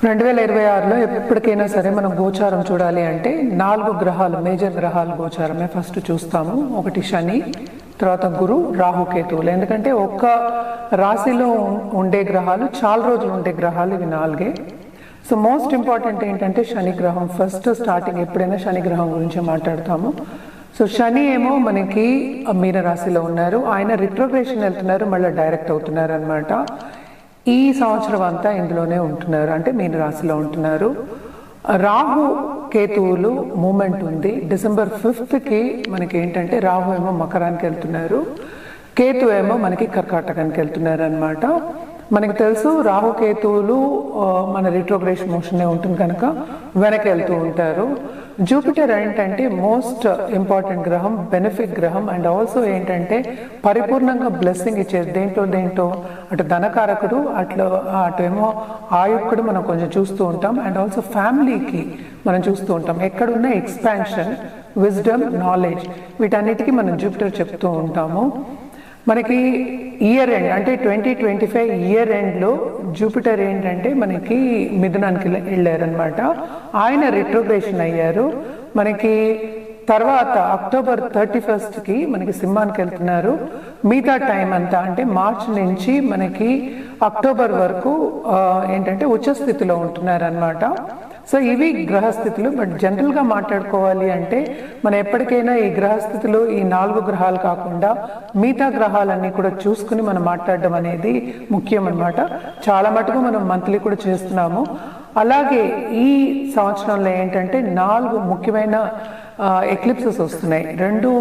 2026లో ఎప్పటికైనా సరే మనం గోచారం చూడాలి అంటే 4 గ్రహాలు, మేజర్ గ్రహాలు గోచారమే ఫస్ట్ చూస్తాము. ఒకటి శని, తర్వాత గురు, రాహు, కేతువులు. ఎందుకంటే ఒక్క రాశిలో ఉండే గ్రహాలు చాలా రోజులు ఉండే గ్రహాలు ఇవి 4. సో మోస్ట్ ఇంపార్టెంట్ ఏంటంటే శని గ్రహం. ఫస్ట్ స్టార్టింగ్ ఎప్పుడైనా శని గ్రహం గురించి మాట్లాడతాము. సో శని ఏమో మనకి మీన రాశిలో ఉన్నారు, ఆయన రిట్రోగ్రేషన్ వెళ్తున్నారు, మళ్ళీ డైరెక్ట్ అవుతున్నారు అనమాట. ఈ సంవత్సరం అంతా ఇందులోనే ఉంటున్నారు, అంటే మీన రాశిలో ఉంటున్నారు. రాహు కేతువులు మూమెంట్ ఉంది. డిసెంబర్ 5th మనకి ఏంటంటే రాహు ఏమో మకరానికి వెళ్తున్నారు, కేతు ఏమో మనకి కర్కాటకానికి వెళ్తున్నారు అనమాట. మనకి తెలుసు రాహుకేతువులు మన రిట్రోగ్రేషన్ మోషన్నే ఉంటుంది కనుక వెనక్కి వెళ్తూ ఉంటారు. జూపిటర్ ఏంటంటే మోస్ట్ ఇంపార్టెంట్ గ్రహం, బెనిఫిట్ గ్రహం, అండ్ ఆల్సో ఏంటంటే పరిపూర్ణంగా బ్లెస్సింగ్ ఇచ్చేది. దేంట్లో అటు ధనకారకుడు, అటు ఏమో ఆయుక్కుడు మనం కొంచెం చూస్తూ ఉంటాం. అండ్ ఆల్సో ఫ్యామిలీకి మనం చూస్తూ ఉంటాం. ఎక్కడున్న ఎక్స్పాన్షన్, విజ్డమ్, నాలెడ్జ్, వీటన్నిటికీ మనం జూపిటర్ చెప్తూ ఉంటాము. మనకి ఇయర్ ఎండ్ అంటే 2025 ఇయర్ ఎండ్లో జూపిటర్ ఏంటంటే మనకి మిథునానికి వెళ్ళారనమాట. ఆయన రిట్రోగ్రేషన్ అయ్యారు. మనకి తర్వాత అక్టోబర్ 31st మనకి సింహానికి వెళ్తున్నారు. మిగతా టైం అంతా అంటే మార్చ్ నుంచి మనకి అక్టోబర్ వరకు ఏంటంటే ఉచ్చస్థితిలో ఉంటున్నారు అనమాట. సో ఇవి గ్రహస్థితులు. బట్ జనరల్గా మాట్లాడుకోవాలి అంటే మనం ఎప్పటికైనా ఈ గ్రహస్థితులు, ఈ 4 గ్రహాలు కాకుండా మిగతా గ్రహాలన్నీ కూడా చూసుకుని మనం మాట్లాడడం అనేది ముఖ్యం అనమాట. చాలా మటుకు మనం మంత్లీ కూడా చేస్తున్నాము. అలాగే ఈ సంవత్సరంలో ఏంటంటే 4 ముఖ్యమైన ఎక్లిప్సెస్ వస్తున్నాయి. 2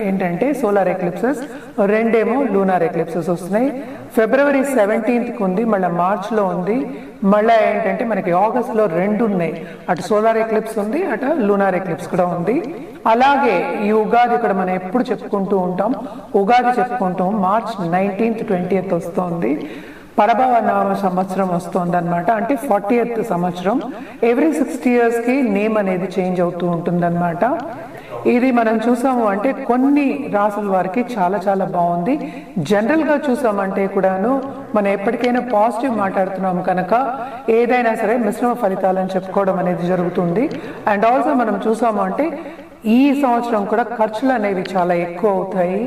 ఏంటంటే సోలార్ ఎక్లిప్సెస్, 2 లూనార్ ఎక్లిప్సెస్ వస్తున్నాయి. ఫిబ్రవరి 17th ఉంది, మళ్ళీ మార్చ్లో ఉంది, మళ్ళీ ఏంటంటే మనకి ఆగస్ట్లో 2 ఉన్నాయి. అటు సోలార్ ఎక్లిప్స్ ఉంది, అటు లూనార్ ఎక్లిప్స్ కూడా ఉంది. అలాగే ఈ ఉగాది కూడా మనం ఎప్పుడు చెప్పుకుంటూ ఉంటాం, ఉగాది చెప్పుకుంటాం. మార్చ్ 19th 20th వస్తుంది. పరభవ నామ సంవత్సరం వస్తుంది అనమాట, అంటే 40th సంవత్సరం. ఎవ్రీ 60 yearsకి నేమ్ అనేది చేంజ్ అవుతూ ఉంటుందన్నమాట. ఇది మనం చూసాము అంటే కొన్ని రాసుల వారికి చాలా చాలా బాగుంది. జనరల్గా చూసామంటే కూడాను మనం ఎప్పటికైనా పాజిటివ్ మాట్లాడుతున్నాము కనుక ఏదైనా సరే మిశ్రమ ఫలితాలని చెప్పుకోవడం అనేది జరుగుతుంది. అండ్ ఆల్సో మనం చూసాము అంటే ఈ సంవత్సరం కూడా ఖర్చులు అనేవి చాలా ఎక్కువ అవుతాయి.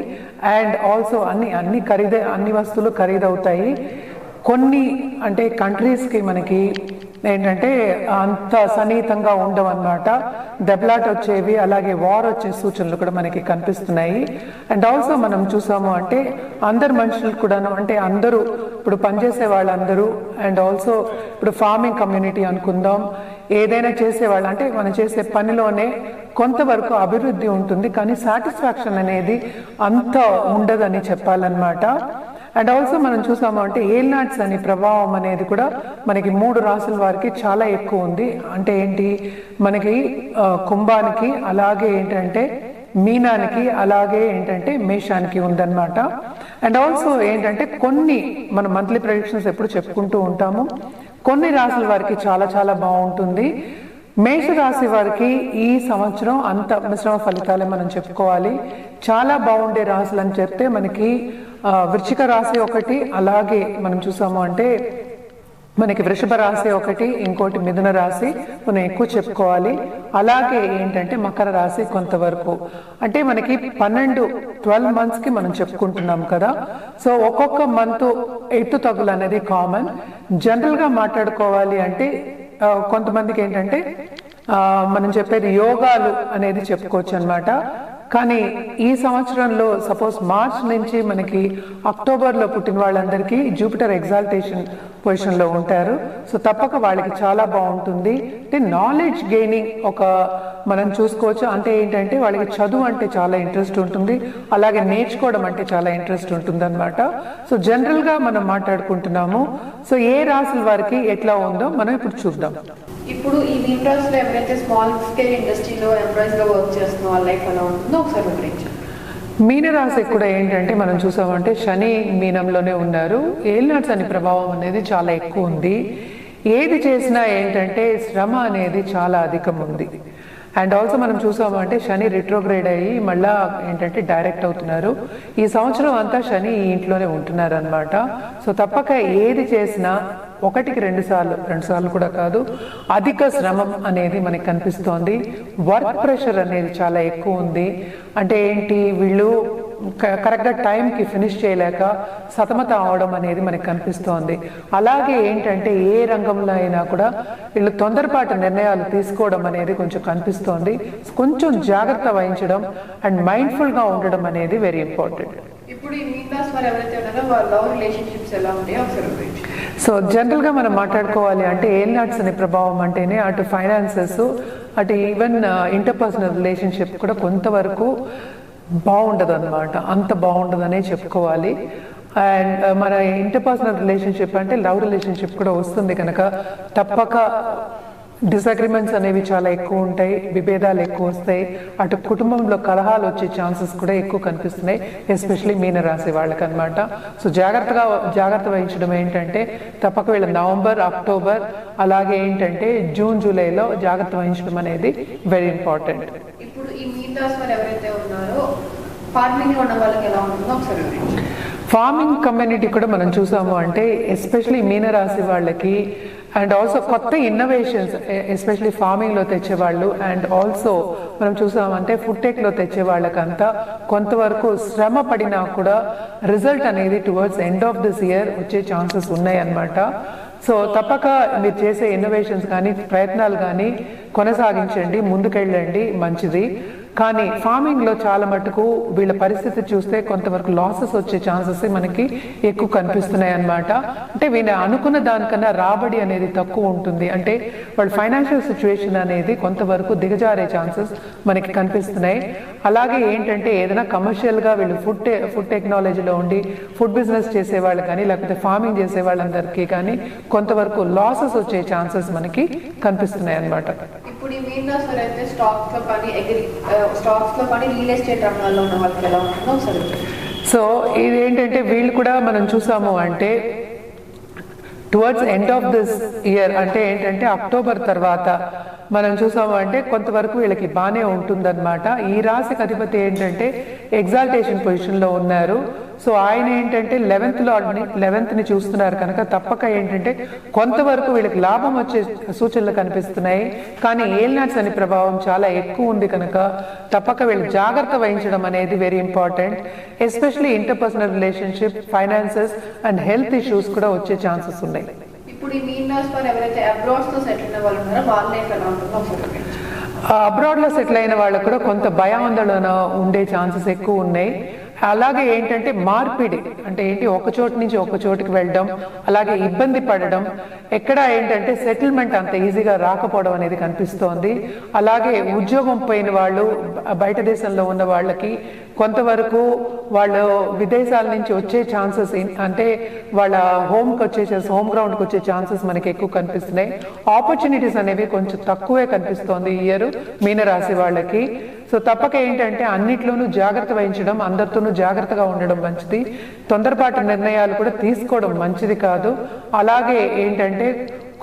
అండ్ ఆల్సో అన్ని వస్తువులు ఖరీదవుతాయి. కొన్ని అంటే కంట్రీస్కి మనకి ఏంటంటే అంత సన్నిహితంగా ఉండవన్నమాట. దెబ్బలాట వచ్చేవి, అలాగే వార్ వచ్చే సూచనలు కూడా మనకి కనిపిస్తున్నాయి. అండ్ ఆల్సో మనం చూసాము అంటే అందరు మనుషులు కూడాను, అంటే అందరూ ఇప్పుడు పనిచేసే వాళ్ళందరూ, అండ్ ఆల్సో ఇప్పుడు ఫార్మింగ్ కమ్యూనిటీ అనుకుందాం, ఏదైనా చేసేవాళ్ళు అంటే మనం చేసే పనిలోనే కొంతవరకు అభివృద్ధి ఉంటుంది, కానీ సాటిస్ఫాక్షన్ అనేది అంత ఉండదని చెప్పాలన్నమాట. అండ్ ఆల్సో మనం చూసాము అంటే ఏల్నాట్స్ అనే ప్రభావం అనేది కూడా మనకి 3 రాసుల వారికి చాలా ఎక్కువ ఉంది. అంటే ఏంటి, మనకి కుంభానికి, అలాగే ఏంటంటే మీనానికి, అలాగే ఏంటంటే మేషానికి ఉందన్నమాట. అండ్ ఆల్సో ఏంటంటే కొన్ని మనం మంత్లీ ప్రెడిక్షన్స్ ఎప్పుడు చెప్పుకుంటూ ఉంటాము. కొన్ని రాసుల వారికి చాలా చాలా బాగుంటుంది. మేషరాశి వారికి ఈ సంవత్సరం అంత మిశ్రమ ఫలితాలే మనం చెప్పుకోవాలి. చాలా బాగుండే రాశులు అని చెప్తే మనకి వృశ్చిక రాశి ఒకటి, అలాగే మనం చూసాము అంటే మనకి వృషభ రాశి ఒకటి, ఇంకోటి మిథున రాశి మనం ఎక్కువ చెప్పుకోవాలి. అలాగే ఏంటంటే మకర రాశి కొంతవరకు, అంటే మనకి 12 monthsకి మనం చెప్పుకుంటున్నాం కదా. సో ఒక్కొక్క మంత్ ఎత్తు తగులు అనేది కామన్. జనరల్గా మాట్లాడుకోవాలి అంటే కొంతమందికి ఏంటంటే మనం చెప్పేది యోగాలు అనేది చెప్పుకోవచ్చు అనమాట. కానీ ఈ సంవత్సరంలో సపోజ్ మార్చ్ నుంచి మనకి అక్టోబర్లో పుట్టిన వాళ్ళందరికీ జూపిటర్ ఎగ్జాల్టేషన్ పొజిషన్లో ఉంటారు. సో తప్పక వాళ్ళకి చాలా బాగుంటుంది. అంటే నాలెడ్జ్ గెయినింగ్ మనం చూసుకోవచ్చు. అంటే ఏంటంటే వాళ్ళకి చదువు అంటే చాలా ఇంట్రెస్ట్ ఉంటుంది, అలాగే నేర్చుకోవడం అంటే చాలా ఇంట్రెస్ట్ ఉంటుంది అనమాట. సో జనరల్గా మనం మాట్లాడుకుంటున్నాము. సో ఏ రాశుల వారికి ఎట్లా ఉందో మనం ఇప్పుడు చూద్దాం. ఇప్పుడు ఈ మీన రాశిలో ఎవరైతే స్మాల్ స్కేల్ ఇండస్ట్రీలో ఎంప్లాయీస్గా వర్క్ చేస్తున్న వాళ్ళ లైఫ్ ఎలా ఉంటుందో ఒకసారి వివరించండి. మీనరాశికి కూడా ఏంటంటే మనం చూసామంటే శని మీనంలోనే ఉన్నారు. ఏలినాట్స్ అనే ప్రభావం అనేది చాలా ఎక్కువ ఉంది. ఏది చేసినా ఏంటంటే శ్రమ అనేది చాలా అధికం ఉంది. అండ్ ఆల్సో మనం చూసామంటే శని రిట్రోగ్రేడ్ అయ్యి మళ్ళా ఏంటంటే డైరెక్ట్ అవుతున్నారు. ఈ సంవత్సరం అంతా శని ఈ ఇంట్లోనే ఉంటున్నారు అనమాట. సో తప్పక ఏది చేసినా ఒకటికి రెండు సార్లు కూడా కాదు, అధిక శ్రమ అనేది మనకి కనిపిస్తోంది. వర్క్ ప్రెషర్ అనేది చాలా ఎక్కువ ఉంది. అంటే ఏంటి, వీళ్ళు కరెక్ట్గా టైంకి ఫినిష్ చేయలేక సతమతం అవడం అనేది మనకి కనిపిస్తోంది. అలాగే ఏంటంటే ఏ రంగంలో అయినా కూడా వీళ్ళు తొందరపాటు నిర్ణయాలు తీసుకోవడం అనేది కొంచెం కనిపిస్తోంది. కొంచెం జాగ్రత్త వహించడం అండ్ మైండ్ఫుల్గా ఉండడం అనేది వెరీ ఇంపార్టెంట్. ఇప్పుడు ఈ మీన్ రాశి వారు ఎవరైతే ఉన్నారో వాళ్ళ లవ్ రిలేషన్షిప్స్ ఎలా ఉంటాయో ఒకసారి వివరించండి. సో జనరల్గా మనం మాట్లాడుకోవాలి అంటే ఏలినాట్స్ అనే ప్రభావం అంటేనే అటు ఫైనాన్సెస్, అటు ఈవెన్ ఇంటర్పర్సనల్ రిలేషన్షిప్ కూడా కొంతవరకు బాగుండదు అనమాట. అంత బాగుండదనే చెప్పుకోవాలి. అండ్ మన ఇంటర్పర్సనల్ రిలేషన్షిప్ అంటే లవ్ రిలేషన్షిప్ కూడా వస్తుంది కనుక తప్పక డిసగ్రిమెంట్స్ అనేవి చాలా ఎక్కువ ఉంటాయి, విభేదాలు ఎక్కువ వస్తాయి, అటు కుటుంబంలో కలహాలు వచ్చే ఛాన్సెస్ కూడా ఎక్కువ కనిపిస్తున్నాయి, ఎస్పెషలీ మీనరాశి వాళ్ళకి అనమాట. సో జాగ్రత్త వహించడం ఏంటంటే తప్పక వీళ్ళ నవంబర్, అక్టోబర్, అలాగే ఏంటంటే జూన్, జూలైలో జాగ్రత్త వహించడం అనేది వెరీ ఇంపార్టెంట్. ఇప్పుడు ఈ మీన్ రాశి వారు ఎవరైతే ఉన్నారో ఫార్మింగ్ ఉన్న వాళ్ళకి ఎలా ఉంటుందో ఒకసారి వివరించండి. ఫార్మింగ్ కమ్యూనిటీ కూడా మనం చూసాము అంటే ఎస్పెషలీ మీనరాశి వాళ్ళకి అండ్ ఆల్సో కొత్త ఇన్నోవేషన్స్ ఎస్పెషలీ ఫార్మింగ్లో తెచ్చేవాళ్ళు అండ్ ఆల్సో మనం చూసామంటే ఫుడ్ టెక్లో తెచ్చే వాళ్ళకంతా కొంతవరకు శ్రమ పడినా కూడా రిజల్ట్ అనేది towards end of this year వచ్చే ఛాన్సెస్ ఉన్నాయి అన్నమాట. సో తప్పక మీరు చేసే ఇన్నోవేషన్స్ కానీ ప్రయత్నాలు కానీ కొనసాగించండి, ముందుకెళ్ళండి, మంచిది. కానీ ఫార్మింగ్లో చాలా మటుకు వీళ్ళ పరిస్థితి చూస్తే కొంతవరకు లాసెస్ వచ్చే ఛాన్సెస్ మనకి ఎక్కువ కనిపిస్తున్నాయి అన్నమాట. అంటే వీళ్ళు అనుకున్న దానికన్నా రాబడి అనేది తక్కువ ఉంటుంది. అంటే వాళ్ళ ఫైనాన్షియల్ సిచ్యువేషన్ అనేది కొంతవరకు దిగజారే ఛాన్సెస్ మనకి కనిపిస్తున్నాయి. అలాగే ఏంటంటే ఏదైనా కమర్షియల్గా వీళ్ళు ఫుడ్ టెక్నాలజీలో ఉండి ఫుడ్ బిజినెస్ చేసేవాళ్ళు కానీ లేకపోతే ఫార్మింగ్ చేసే వాళ్ళందరికీ కానీ కొంతవరకు లాసెస్ వచ్చే ఛాన్సెస్ మనకి కనిపిస్తున్నాయి అన్నమాట. ఇప్పుడు ఈ మీన్ రాశి వారు అయితే స్టాక్స్ లో కానీ రియల్ ఎస్టేట్ రంగాల్లో ఉన్న వాళ్ళకి ఎలా ఉంటుందో ఒకసారి. సో ఇదేంటంటే వీళ్ళు కూడా మనం చూసాము అంటే towards end of this year అంటే ఏంటంటే అక్టోబర్ తర్వాత మనం చూసాము అంటే కొంతవరకు వీళ్ళకి బాగానే ఉంటుందన్నమాట. ఈ రాశికి అధిపతి ఏంటంటే ఎగ్జాల్టేషన్ పొజిషన్లో ఉన్నారు. సో ఆయన ఏంటంటే 11th చూస్తున్నారు కనుక తప్పక ఏంటంటే కొంతవరకు వీళ్ళకి లాభం వచ్చే సూచనలు కనిపిస్తున్నాయి. కానీ ఏల్నాట్స్ అనే ప్రభావం చాలా ఎక్కువ ఉంది కనుక తప్పక వీళ్ళు జాగ్రత్త వహించడం అనేది very important. Especially interpersonal relationship, finances and health issues కూడా వచ్చే ఛాన్సెస్ ఉన్నాయి. ఇప్పుడు ఈ మీన్ రాశి వారు ఎవరైతే అబ్రాడ్స్ తో సెటిల్ అయిన వాళ్ళు ఉన్నారో వాళ్ళ లైఫ్ ఎలా ఉంటుందో ఒకసారి. అబ్రాడ్లో సెటిల్ అయిన వాళ్ళకు కూడా కొంత భయాందోళన ఉండే ఛాన్సెస్ ఎక్కువ ఉన్నాయి. అలాగే ఏంటంటే మార్పిడి అంటే ఏంటి, ఒక చోటు నుంచి ఒక చోటుకి వెళ్ళడం, అలాగే ఇబ్బంది పడడం, ఎక్కడ ఏంటంటే సెటిల్మెంట్ అంత ఈజీగా రాకపోవడం అనేది కనిపిస్తోంది. అలాగే ఉద్యోగం పోయిన వాళ్ళు, బయట దేశంలో ఉన్న వాళ్ళకి కొంతవరకు వాళ్ళు విదేశాల నుంచి వచ్చే ఛాన్సెస్ అంటే వాళ్ళ హోమ్ గ్రౌండ్కి వచ్చే ఛాన్సెస్ మనకి ఎక్కువ కనిపిస్తున్నాయి. ఆపర్చునిటీస్ అనేవి కొంచెం తక్కువే కనిపిస్తోంది ఈ ఇయర్ మీనరాశి వాళ్ళకి. సో తప్పక ఏంటంటే అన్నిట్లోనూ జాగ్రత్త వహించడం, అందరితోనూ జాగ్రత్తగా ఉండడం మంచిది. తొందరపాటు నిర్ణయాలు కూడా తీసుకోవడం మంచిది కాదు. అలాగే ఏంటంటే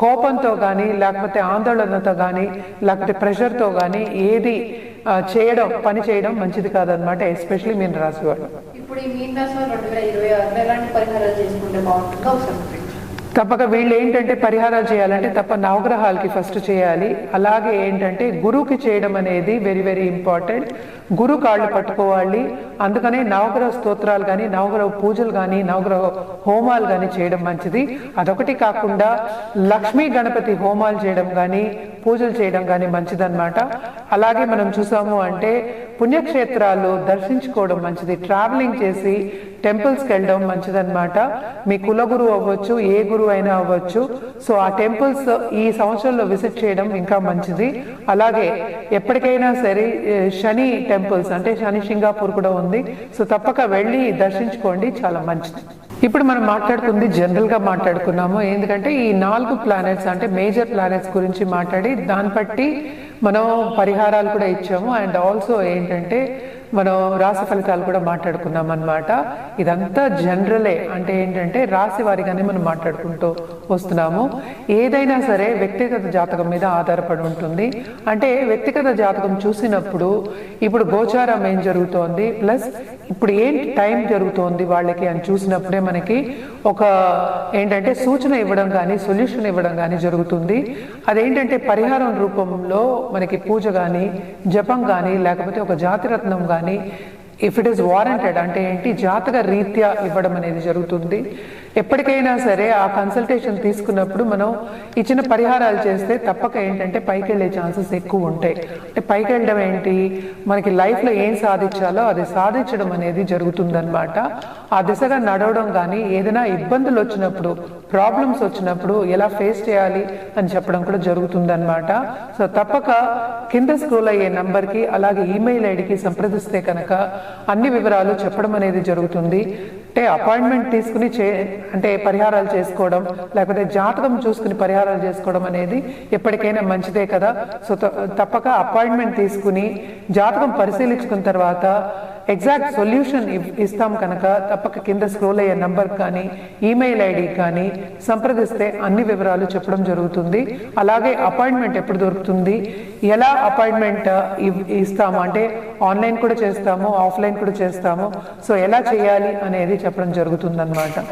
కోపంతో కానీ లేకపోతే ఆందోళనతో కానీ లేకపోతే ప్రెషర్తో కానీ ఏది పని చేయడం మంచిది కాదనమాట, ఎస్పెషలీ మీన రాశి వాళ్ళు. ఇప్పుడు ఈ మీన రాశి వాళ్ళు 2026 ఎలాంటి పరిహారాలు చేసుకుంటే బాగుంటుందో ఒకసారి. తప్పక వీళ్ళు ఏంటంటే పరిహారాలు చేయాలంటే తప్ప నవగ్రహాలకి ఫస్ట్ చేయాలి. అలాగే ఏంటంటే గురువుకి చేయడం అనేది వెరీ వెరీ ఇంపార్టెంట్. గురు కాళ్ళు పట్టుకోవాలి. అందుకనే నవగ్రహ స్తోత్రాలు కానీ నవగ్రహ పూజలు కానీ నవగ్రహ హోమాలు కానీ చేయడం మంచిది. అదొకటి కాకుండా లక్ష్మీ గణపతి హోమాలు చేయడం కానీ పూజలు చేయడం కానీ మంచిదన్నమాట. అలాగే మనం చూసాము అంటే పుణ్యక్షేత్రాలు దర్శించుకోవడం మంచిది. ట్రావెలింగ్ చేసి టెంపుల్స్కి వెళ్ళడం మంచిదన్నమాట. మీ కులగురువు అవ్వచ్చు, ఏ గురువు అయినా అవ్వచ్చు. సో ఆ టెంపుల్స్ ఈ సంవత్సరంలో విజిట్ చేయడం ఇంకా మంచిది. అలాగే ఎప్పటికైనా సరే శని టెంపుల్స్ అంటే శని సింగాపూర్ కూడా ఉంది. సో తప్పక వెళ్ళి దర్శించుకోండి, చాలా మంచిది. ఇప్పుడు మనం మాట్లాడుకుంది జనరల్ గా మాట్లాడుకున్నాము. ఎందుకంటే ఈ 4 ప్లానెట్స్ అంటే మేజర్ ప్లానెట్స్ గురించి మాట్లాడి దాన్ని బట్టి మనం పరిహారాలు కూడా ఇచ్చాము అండ్ ఆల్సో ఏంటంటే మనం రాశి ఫలితాలు కూడా మాట్లాడుకున్నాం అన్నమాట. ఇదంతా జనరలే, అంటే ఏంటంటే రాశి వారిగానే మనం మాట్లాడుకుంటూ వస్తున్నాము. ఏదైనా సరే వ్యక్తిగత జాతకం మీద ఆధారపడి ఉంటుంది. అంటే వ్యక్తిగత జాతకం చూసినప్పుడు ఇప్పుడు గోచారం ఏం జరుగుతోంది ప్లస్ ఇప్పుడు ఏంటి టైం జరుగుతోంది వాళ్ళకి అని చూసినప్పుడే మనకి ఒక ఏంటంటే సూచన ఇవ్వడం కానీ సొల్యూషన్ ఇవ్వడం కానీ జరుగుతుంది. అదేంటంటే పరిహారం రూపంలో మనకి పూజ కానీ జపం కానీ లేకపోతే ఒక జాతిరత్నం కానీ ఇఫ్ ఇట్ ఈస్ వారంటెడ్ అంటే ఏంటి జాతక రీత్యా ఇవ్వడం అనేది జరుగుతుంది. ఎప్పటికైనా సరే ఆ కన్సల్టేషన్ తీసుకున్నప్పుడు మనం ఇచ్చిన పరిహారాలు చేస్తే తప్పక ఏంటంటే పైకి వెళ్ళే ఛాన్సెస్ ఎక్కువ ఉంటాయి. అంటే పైకి వెళ్ళడం ఏంటి, మనకి లైఫ్లో ఏం సాధించాలో అది సాధించడం అనేది జరుగుతుందన్నమాట. ఆ దిశగా నడవడం కానీ ఏదైనా ఇబ్బందులు వచ్చినప్పుడు ప్రాబ్లమ్స్ వచ్చినప్పుడు ఎలా ఫేస్ చేయాలి అని చెప్పడం కూడా జరుగుతుందన్నమాట. సో తప్పక కింద స్క్రోల్ అయ్యే నంబర్కి అలాగే ఈమెయిల్ ఐడికి సంప్రదిస్తే కనుక అన్ని వివరాలు చెప్పడం అనేది జరుగుతుంది. అంటే అపాయింట్మెంట్ తీసుకుని అంటే పరిహారాలు చేసుకోవడం లేకపోతే జాతకం చూసుకుని పరిహారాలు చేసుకోవడం అనేది ఎప్పటికైనా మంచిదే కదా. సో తప్పక అపాయింట్మెంట్ తీసుకుని జాతకం పరిశీలించుకున్న తర్వాత ఎగ్జాక్ట్ సొల్యూషన్ ఇస్తాం కనుక తప్పక కింద స్క్రోల్ అయ్యే నంబర్ కానీ ఈమెయిల్ ఐడి కానీ సంప్రదిస్తే అన్ని వివరాలు చెప్పడం జరుగుతుంది. అలాగే అపాయింట్మెంట్ ఎప్పుడు దొరుకుతుంది, ఎలా అపాయింట్మెంట్ ఇస్తాము అంటే ఆన్లైన్ కూడా చేస్తాము ఆఫ్లైన్ కూడా చేస్తాము. సో ఎలా చేయాలి అనేది చెప్పడం జరుగుతుంది అన్నమాట.